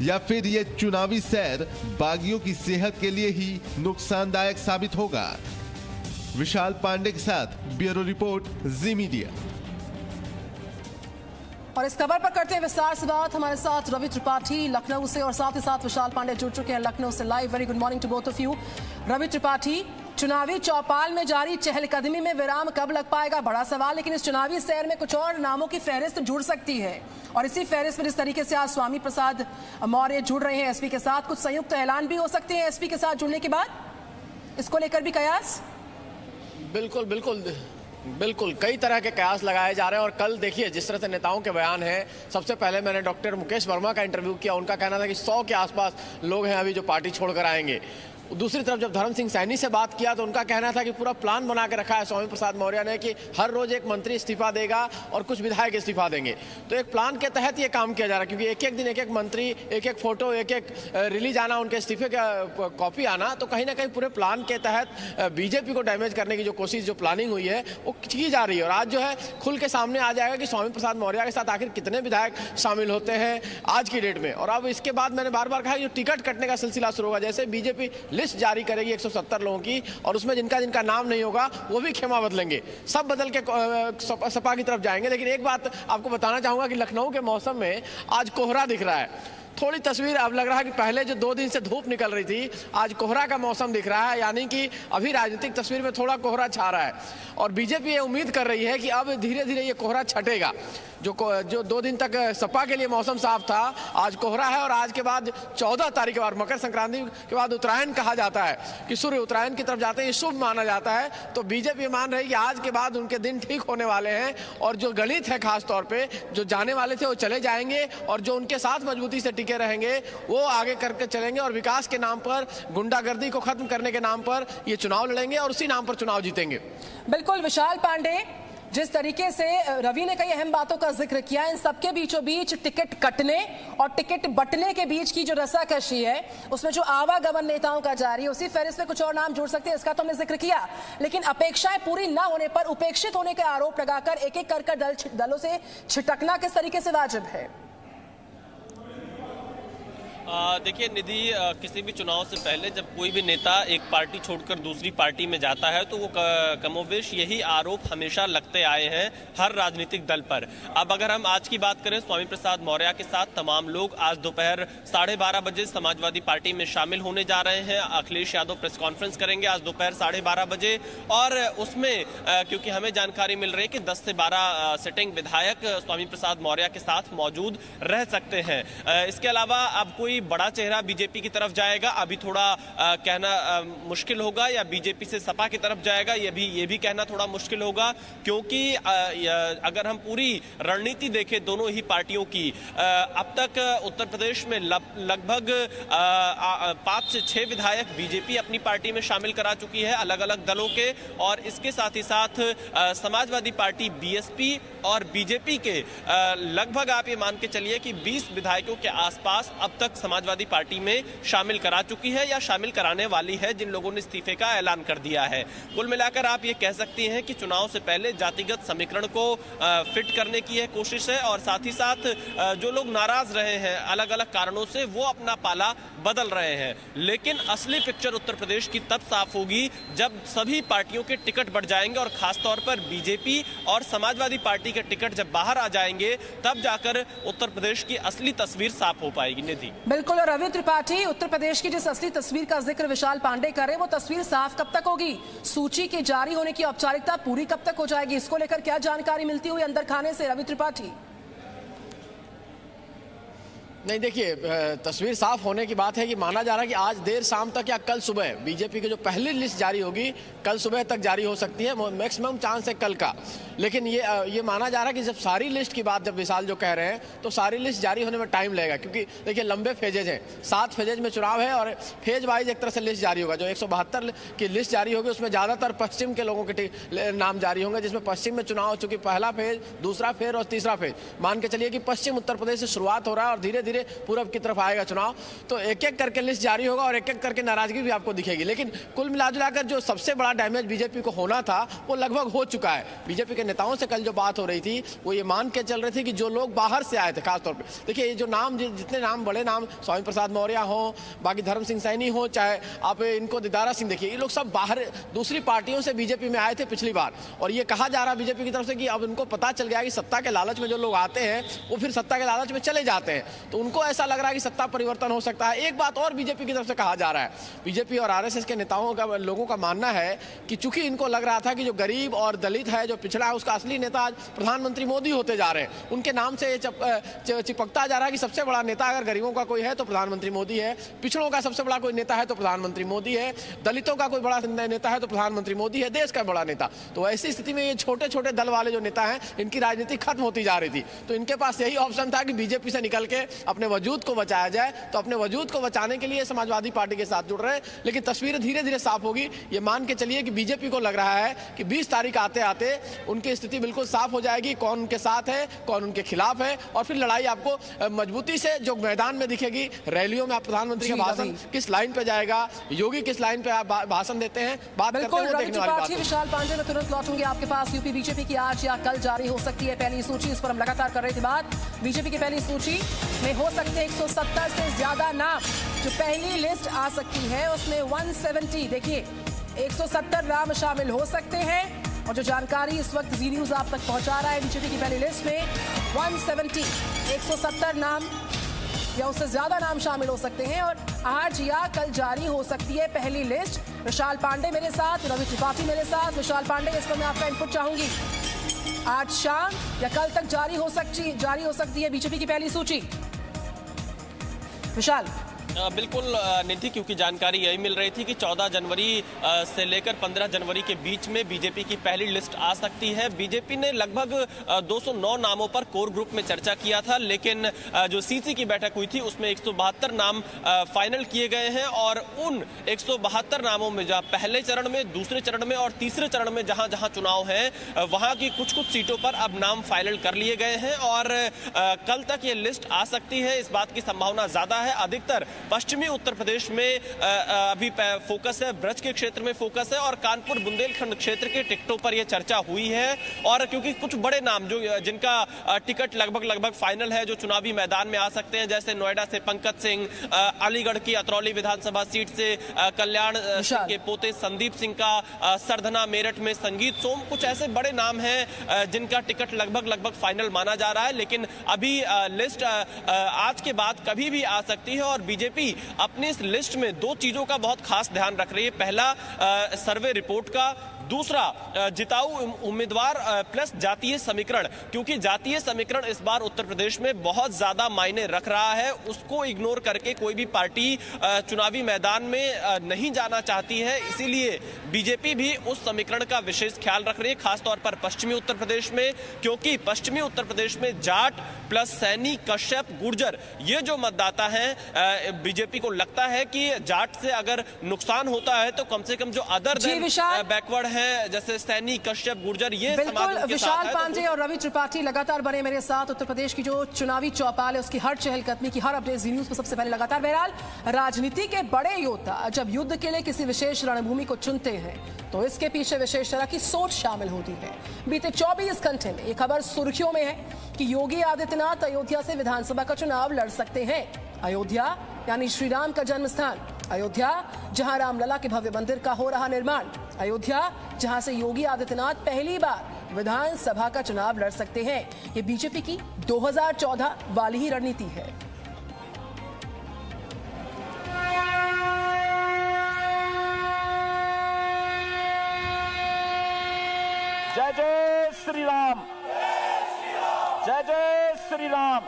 या फिर ये चुनावी सैर बागियों की सेहत के लिए ही नुकसानदायक साबित होगा? विशाल पांडे के साथ ब्यूरो रिपोर्ट, जी मीडिया। और इस खबर पर करते हैं विस्तार से बात। हमारे साथ रवि त्रिपाठी लखनऊ से और साथ ही साथ विशाल पांडे जुड़ चुके हैं लखनऊ से live. Very good morning to both of you. Ravi Tripathi, चुनावी चौपाल में जारी चहलकदमी में विराम कब लग पाएगा, बड़ा सवाल। लेकिन इस चुनावी सैर में कुछ और नामों की फहरिस्त जुड़ सकती है और इसी फहरिस्त में जिस तरीके से आज स्वामी प्रसाद मौर्य जुड़ रहे हैं एसपी के साथ, कुछ संयुक्त ऐलान भी हो सकते हैं एसपी के साथ जुड़ने के बाद, इसको लेकर भी कयास? बिल्कुल बिल्कुल बिल्कुल, कई तरह के कयास लगाए जा रहे हैं। और कल देखिए जिस तरह से नेताओं के बयान हैं, सबसे पहले मैंने डॉक्टर मुकेश वर्मा का इंटरव्यू किया, उनका कहना था कि 100 के आसपास लोग हैं अभी जो पार्टी छोड़कर आएंगे। दूसरी तरफ जब धर्म सिंह सैनी से बात किया तो उनका कहना था कि पूरा प्लान बना के रखा है स्वामी प्रसाद मौर्य ने कि हर रोज एक मंत्री इस्तीफा देगा और कुछ विधायक इस्तीफा देंगे। तो एक प्लान के तहत ये काम किया जा रहा है, क्योंकि एक एक दिन एक एक मंत्री, एक एक फोटो, एक एक रिलीज आना, उनके इस्तीफे का कॉपी आना, तो कहीं ना कहीं पूरे प्लान के तहत बीजेपी को डैमेज करने की जो कोशिश, जो प्लानिंग हुई है वो की जा रही है। और आज जो है खुल के सामने आ जाएगा कि स्वामी प्रसाद मौर्य के साथ आखिर कितने विधायक शामिल होते हैं आज की डेट में। और अब इसके बाद मैंने बार बार कहा कि जो टिकट कटने का सिलसिला शुरू होगा, जैसे बीजेपी लिस्ट जारी करेगी 170 लोगों की, और उसमें जिनका जिनका नाम नहीं होगा वो भी खेमा बदलेंगे, सब बदल के सपा की तरफ जाएंगे। लेकिन एक बात आपको बताना चाहूंगा कि लखनऊ के मौसम में आज कोहरा दिख रहा है। थोड़ी तस्वीर अब लग रहा है कि पहले जो 2 दिन से धूप निकल रही थी, आज कोहरा का मौसम दिख रहा है, यानी कि अभी राजनीतिक तस्वीर में थोड़ा कोहरा छा रहा है। और बीजेपी ये उम्मीद कर रही है कि अब धीरे धीरे ये कोहरा छटेगा। जो 2 दिन तक सपा के लिए मौसम साफ था, आज कोहरा है। और आज के बाद 14 तारीख के बाद, मकर संक्रांति के बाद उत्तरायण कहा जाता है कि सूर्य उत्तरायण की तरफ जाते हैं, शुभ माना जाता है। तो बीजेपी मान रही है कि आज के बाद उनके दिन ठीक होने वाले हैं और जो गणित है खास तौर पे, जो जाने वाले थे वो चले जाएंगे और जो उनके साथ मजबूती से टिके रहेंगे वो आगे करके चलेंगे और विकास के नाम पर, गुंडागर्दी को खत्म करने के नाम पर ये चुनाव लड़ेंगे और उसी नाम पर चुनाव जीतेंगे। बिल्कुल विशाल पांडे, जिस तरीके से रवि ने कई अहम बातों का जिक्र किया, इन सबके बीचों बीच टिकट कटने और टिकट बंटने के बीच की जो रस्साकशी है, उसमें जो आवागमन नेताओं का जारी है, उसी फहरिस्त में कुछ और नाम जुड़ सकते हैं, इसका तो हमने जिक्र किया। लेकिन अपेक्षाएं पूरी न होने पर उपेक्षित होने के आरोप लगाकर एक एक कर दलों से छिटकना किस तरीके से वाजिब है? देखिए निधि, किसी भी चुनाव से पहले जब कोई भी नेता एक पार्टी छोड़कर दूसरी पार्टी में जाता है तो वो कमोबेश यही आरोप हमेशा लगते आए हैं हर राजनीतिक दल पर। अब अगर हम आज की बात करें, स्वामी प्रसाद मौर्य के साथ तमाम लोग आज दोपहर 12:30 बजे समाजवादी पार्टी में शामिल होने जा रहे हैं। अखिलेश यादव प्रेस कॉन्फ्रेंस करेंगे आज दोपहर 12:30 बजे, और उसमें क्योंकि हमें जानकारी मिल रही है कि 10 से 12 सिटिंग विधायक स्वामी प्रसाद मौर्य के साथ मौजूद रह सकते हैं। इसके अलावा अब कोई बड़ा चेहरा बीजेपी की तरफ जाएगा अभी थोड़ा कहना मुश्किल होगा, या बीजेपी से सपा की तरफ जाएगा ये भी कहना थोड़ा मुश्किल होगा, क्योंकि अगर हम पूरी रणनीति देखें दोनों ही पार्टियों की, अब तक उत्तर प्रदेश में लगभग 5 से 6 विधायक बीजेपी अपनी पार्टी में शामिल करा चुकी है अलग अलग दलों के, और इसके साथ ही साथ समाजवादी पार्टी, बीएसपी और बीजेपी के लगभग आप ये मान के चलिए कि 20 विधायकों के आसपास अब तक समाजवादी पार्टी में शामिल करा चुकी है या शामिल कराने वाली है, जिन लोगों ने इस्तीफे का ऐलान कर दिया है। कुल मिलाकर आप ये कह सकती हैं कि चुनाव से पहले जातिगत समीकरण को फिट करने की यह कोशिश है, और साथ ही साथ जो लोग नाराज रहे हैं अलग अलग कारणों से वो अपना पाला बदल रहे हैं। लेकिन असली पिक्चर उत्तर प्रदेश की तब साफ होगी जब सभी पार्टियों के टिकट बढ़ जाएंगे, और खासतौर पर बीजेपी और समाजवादी पार्टी के टिकट जब बाहर आ जाएंगे तब जाकर उत्तर प्रदेश की असली तस्वीर साफ हो पाएगी। निधि, बिल्कुल। और रवि त्रिपाठी, उत्तर प्रदेश की जिस असली तस्वीर का जिक्र विशाल पांडे करे, वो तस्वीर साफ कब तक होगी? सूची के जारी होने की औपचारिकता पूरी कब तक हो जाएगी? इसको लेकर क्या जानकारी मिलती हुई अंदर खाने से, रवि त्रिपाठी? नहीं, देखिए तस्वीर साफ होने की बात है कि माना जा रहा है कि आज देर शाम तक या कल सुबह बीजेपी की जो पहली लिस्ट जारी होगी कल सुबह तक जारी हो सकती है, मैक्सिमम चांस है कल का। लेकिन ये माना जा रहा है कि जब सारी लिस्ट की बात, जब विशाल जो कह रहे हैं, तो सारी लिस्ट जारी होने में टाइम लगेगा, क्योंकि देखिए लंबे फेजेज हैं, 7 फेजेज में चुनाव है और फेज वाइज एक तरह से लिस्ट जारी होगा। जो 172 की लिस्ट जारी होगी उसमें ज़्यादातर पश्चिम के लोगों के नाम जारी होंगे, जिसमें पश्चिम में चुनाव, चूंकि पहला फेज, दूसरा फेज और तीसरा फेज, मान के चलिए कि पश्चिम उत्तर प्रदेश से शुरुआत हो रहा है और धीरे धीरे पूरब की तरफ आएगा चुनाव, तो एक एक करके लिस्ट जारी होगा और एक एक करके नाराजगी भी आपको दिखेगी। लेकिन कुल मिलाजुलाकर जो सबसे बड़ा डैमेज बीजेपी को होना था वो लगभग हो चुका है। बीजेपी के नेताओं से कल जो बात हो रही थी वो ये मान के चल रही थी कि जो लोग बाहर से आए थे, खासतौर पर देखिए ये जो नाम, जितने नाम, बड़े नाम, स्वामी प्रसाद मौर्य हो, बाकी धर्म सिंह सैनी हो, चाहे आप इनको दिदारा सिंह देखिए, ये लोग सब बाहर दूसरी पार्टियों से बीजेपी में आए थे पिछली बार। और ये कहा जा रहा बीजेपी की तरफ से कि अब उनको पता चल गया कि सत्ता के लालच में जो लोग आते हैं वो फिर सत्ता के लालच में चले जाते हैं, तो उनको ऐसा लग रहा है कि सत्ता परिवर्तन हो सकता है। एक बात और बीजेपी की तरफ से कहा जा रहा है, बीजेपी और आरएसएस के नेताओं का, लोगों का मानना है कि चूंकि इनको लग रहा था कि जो गरीब और दलित है, जो पिछड़ा है, उसका असली नेता आज प्रधानमंत्री मोदी होते जा रहे हैं। उनके नाम से चिपकता जा रहा है कि सबसे बड़ा नेता अगर गरीबों का कोई है तो प्रधानमंत्री मोदी है, पिछड़ों का सबसे बड़ा कोई नेता है तो प्रधानमंत्री मोदी है, दलितों का कोई बड़ा नेता है तो प्रधानमंत्री मोदी है, देश का बड़ा नेता। तो ऐसी स्थिति में ये छोटे छोटे दल वाले जो नेता हैं, इनकी राजनीति खत्म होती जा रही थी। तो इनके पास यही ऑप्शन था कि बीजेपी से निकल के अपने वजूद को बचाया जाए। तो अपने वजूद को बचाने के लिए समाजवादी पार्टी के साथ जुड़ रहे हैं, लेकिन तस्वीर धीरे धीरे साफ होगी। ये मान के चलिए कि बीजेपी को लग रहा है कि 20 तारीख आते आते उनकी स्थिति बिल्कुल साफ हो जाएगी, कौन उनके साथ है, कौन उनके खिलाफ है, और फिर लड़ाई आपको मजबूती से जो मैदान में दिखेगी। रैलियों में आप प्रधानमंत्री का भाषण किस लाइन पे जाएगा, योगी किस लाइन पे आप भाषण देते हैं, बात करते हैं, देखने वाली बात है। विशाल पांडे, मैं तुरंत लौटूंगी आपके पास। यूपी बीजेपी की आज या कल जारी हो सकती है पहली सूची, इस पर हम लगातार कर रहे थे बात। बीजेपी की पहली सूची में हो सकते हैं 170 से ज्यादा नाम। जो पहली लिस्ट आ सकती है उसमें 170, देखिए 170 नाम शामिल हो सकते हैं। और जो जानकारी इस वक्त जी न्यूज आप तक पहुंचा रहा है, बीजेपी की पहली लिस्ट में 170 नाम या उससे ज्यादा नाम शामिल हो सकते हैं। और आज या कल जारी हो सकती है पहली लिस्ट। विशाल पांडे मेरे साथ, रवि त्रिपाठी मेरे साथ। विशाल पांडे, इस पर मैं आपका इनपुट चाहूंगी। आज शाम या कल तक जारी हो सकती है बीजेपी की पहली सूची। विशाल। बिल्कुल निधि, क्योंकि जानकारी यही मिल रही थी कि 14 जनवरी से लेकर 15 जनवरी के बीच में बीजेपी की पहली लिस्ट आ सकती है। बीजेपी ने लगभग 209 नामों पर कोर ग्रुप में चर्चा किया था, लेकिन जो सीसी की बैठक हुई थी उसमें 172 नाम फाइनल किए गए हैं। और उन 172 नामों में जहां पहले चरण में, दूसरे चरण में और तीसरे चरण में जहां जहां चुनाव है, वहां की कुछ सीटों पर अब नाम फाइनल कर लिए गए हैं और कल तक ये लिस्ट आ सकती है, इस बात की संभावना ज्यादा है। अधिकतर पश्चिमी उत्तर प्रदेश में अभी फोकस है, ब्रज के क्षेत्र में फोकस है और कानपुर बुंदेलखंड क्षेत्र के टिकटों पर यह चर्चा हुई है। और क्योंकि कुछ बड़े नाम जो जिनका टिकट लगभग फाइनल है, जो चुनावी मैदान में आ सकते हैं, जैसे नोएडा से पंकज सिंह, अलीगढ़ की अतरौली विधानसभा सीट से कल्याण सिंह के पोते संदीप सिंह का सरधना, मेरठ में संगीत सोम, कुछ ऐसे बड़े नाम हैं जिनका टिकट लगभग फाइनल माना जा रहा है। लेकिन अभी लिस्ट आज के बाद कभी भी आ सकती है और बीजेपी अपनी इस लिस्ट में दो चीजों का बहुत खास ध्यान रख रही है। पहला, सर्वे रिपोर्ट का, दूसरा जिताऊ उम्मीदवार प्लस जातीय समीकरण, क्योंकि जातीय समीकरण इस बार उत्तर प्रदेश में बहुत ज्यादा मायने रख रहा है। उसको इग्नोर करके कोई भी पार्टी चुनावी मैदान में नहीं जाना चाहती है, इसीलिए बीजेपी भी उस समीकरण का विशेष ख्याल रख रही है, खासतौर पर पश्चिमी उत्तर प्रदेश में, क्योंकि पश्चिमी उत्तर प्रदेश में जाट प्लस सैनी, कश्यप, गुर्जर, ये जो मतदाता हैं, बीजेपी को लगता है कि जाट से अगर नुकसान होता है तो कम से कम जो अदर बैकवर्ड है जैसे सैनी, कश्यप, गुर्जर, ये बिल्कुल। विशाल पांडे और रवि त्रिपाठी लगातार बने मेरे साथ। उत्तर प्रदेश की जो चुनावी चौपाल है उसकी हर चहलकदमी की हर अपडेट जी न्यूज पर सबसे पहले लगातार। बहरहाल, राजनीति के बड़े योद्धा जब युद्ध के लिए किसी विशेष रणभूमि को चुनते हैं तो इसके पीछे विशेष तरह की सोच शामिल होती है। बीते 24 घंटे में ये खबर सुर्खियों में है कि योगी आदित्यनाथ अयोध्या से विधानसभा का चुनाव लड़ सकते हैं। अयोध्या यानी श्री राम का जन्म स्थान, अयोध्या जहां रामलला के भव्य मंदिर का हो रहा निर्माण, अयोध्या जहां से योगी आदित्यनाथ पहली बार विधानसभा का चुनाव लड़ सकते हैं। ये बीजेपी की 2014 वाली ही रणनीति है। जय जय श्री राम, जय जय श्री राम।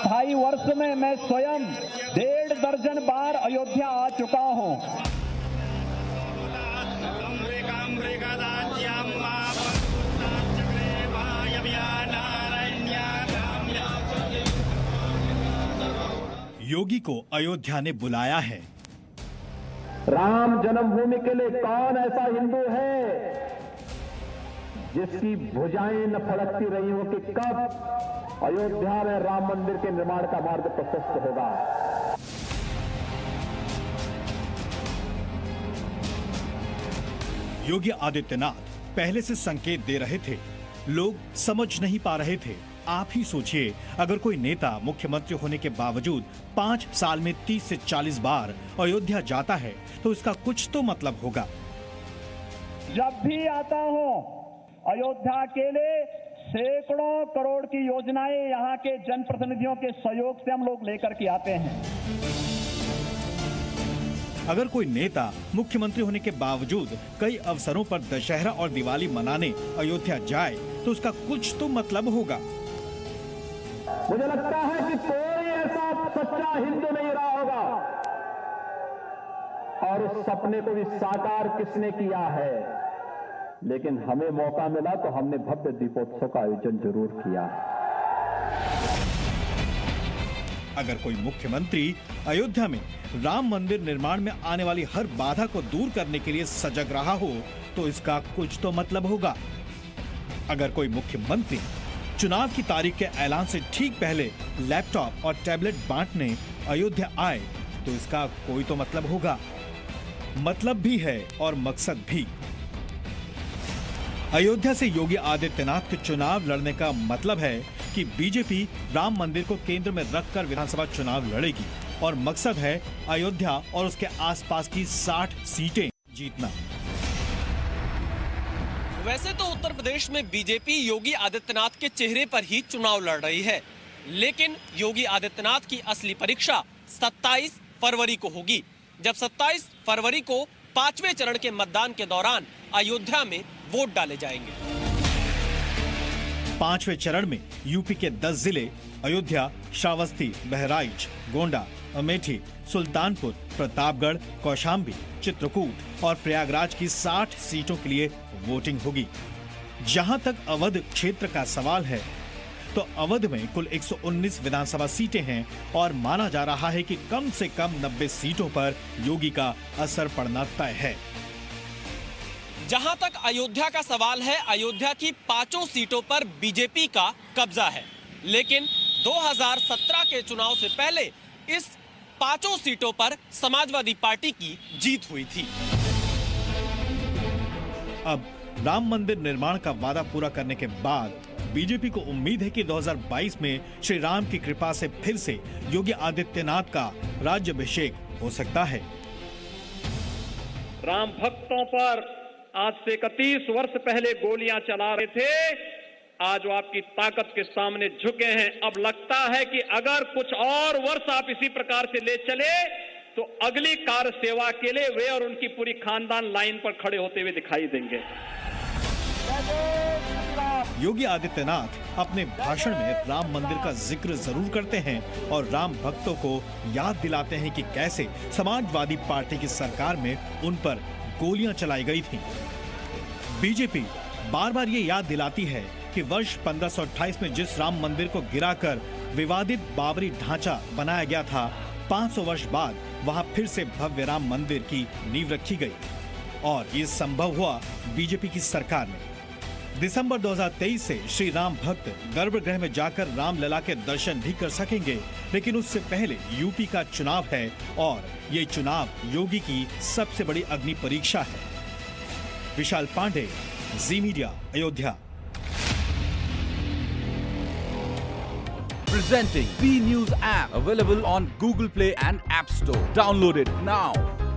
ढाई वर्ष में मैं स्वयं 1.5 दर्जन बार अयोध्या आ चुका हूं। योगी को अयोध्या ने बुलाया है। राम जन्मभूमि के लिए कौन ऐसा हिंदू है जिसकी भुजाएं न फड़कती रही हो कि कब अयोध्या में राम मंदिर के निर्माण का मार्ग प्रशस्त होगा। योगी आदित्यनाथ पहले से संकेत दे रहे थे, लोग समझ नहीं पा रहे थे। आप ही सोचिए, अगर कोई नेता मुख्यमंत्री होने के बावजूद 5 साल में 30 से 40 बार अयोध्या जाता है तो इसका कुछ तो मतलब होगा। जब भी आता हूं अयोध्या के लिए सैकड़ों करोड़ की योजनाएं यहां के जनप्रतिनिधियों के सहयोग से हम लोग लेकर के आते हैं। अगर कोई नेता मुख्यमंत्री होने के बावजूद कई अवसरों पर दशहरा और दिवाली मनाने अयोध्या जाए तो उसका कुछ तो मतलब होगा। मुझे लगता है कि कोई ऐसा सच्चा हिंदू नहीं रहा होगा और उस सपने को भी साकार किसने किया है, लेकिन हमें मौका मिला तो हमने भव्य दीपोत्सव का आयोजन जरूर किया है। अगर कोई मुख्यमंत्री अयोध्या में राम मंदिर निर्माण में आने वाली हर बाधा को दूर करने के लिए सजग रहा हो तो इसका कुछ तो मतलब होगा। अगर कोई मुख्यमंत्री चुनाव की तारीख के ऐलान से ठीक पहले लैपटॉप और टैबलेट बांटने अयोध्या आए तो इसका कोई तो मतलब होगा। मतलब भी है और मकसद भी। अयोध्या से योगी आदित्यनाथ के चुनाव लड़ने का मतलब है कि बीजेपी राम मंदिर को केंद्र में रखकर विधानसभा चुनाव लड़ेगी और मकसद है अयोध्या और उसके आसपास की 60 सीटें जीतना। वैसे तो उत्तर प्रदेश में बीजेपी योगी आदित्यनाथ के चेहरे पर ही चुनाव लड़ रही है, लेकिन योगी आदित्यनाथ की असली परीक्षा 27 फरवरी को होगी, जब 27 फरवरी को 5वें चरण के मतदान के दौरान अयोध्या में वोट डाले जाएंगे। 5वें चरण में यूपी के 10 जिले अयोध्या, श्रावस्ती, बहराइच, गोंडा, अमेठी, सुल्तानपुर, प्रतापगढ़, कौशाम्बी, चित्रकूट और प्रयागराज की 60 सीटों के लिए वोटिंग होगी। जहां तक अवध क्षेत्र का सवाल है तो अवध में कुल 119 विधानसभा सीटें हैं और माना जा रहा है कि कम से कम 90 सीटों पर योगी का असर पड़ना तय है। जहां तक अयोध्या का सवाल है, अयोध्या की 5 सीटों पर बीजेपी का कब्जा है, लेकिन 2017 के चुनाव से पहले इस 5 सीटों पर समाजवादी पार्टी की जीत हुई थी। अब राम मंदिर निर्माण का वादा पूरा करने के बाद बीजेपी को उम्मीद है कि 2022 में श्री राम की कृपा से फिर से योगी आदित्यनाथ का राज्याभिषेक हो सकता है। राम भक्तों पर आज से 31 वर्ष पहले गोलियां चला रहे थे, आज वो आपकी ताकत के सामने झुके हैं। अब लगता है कि अगर कुछ और वर्ष आप इसी प्रकार से ले चले तो अगली कार्य सेवा के लिए वे और उनकी पूरी खानदान लाइन पर खड़े होते हुए दिखाई देंगे। योगी आदित्यनाथ अपने भाषण में राम मंदिर का जिक्र जरूर करते हैं और राम भक्तों को याद दिलाते हैं कि कैसे समाजवादी पार्टी की सरकार में उन पर गोलियां चलाई गई थीं। बीजेपी बार बार ये याद दिलाती है कि वर्ष 1528 में जिस राम मंदिर को गिराकर विवादित बाबरी ढांचा बनाया गया था, 500 वर्ष बाद वहां फिर से भव्य राम मंदिर की नींव रखी गई और ये संभव हुआ बीजेपी की सरकार में। दिसंबर 2023 से श्री राम भक्त गर्भगृह में जाकर रामलला के दर्शन भी कर सकेंगे, लेकिन उससे पहले यूपी का चुनाव है और ये चुनाव योगी की सबसे बड़ी अग्नि परीक्षा है। Vishal Pandey, Zee Media, Ayodhya. Presenting B News app, available on Google Play and App Store. Download it now.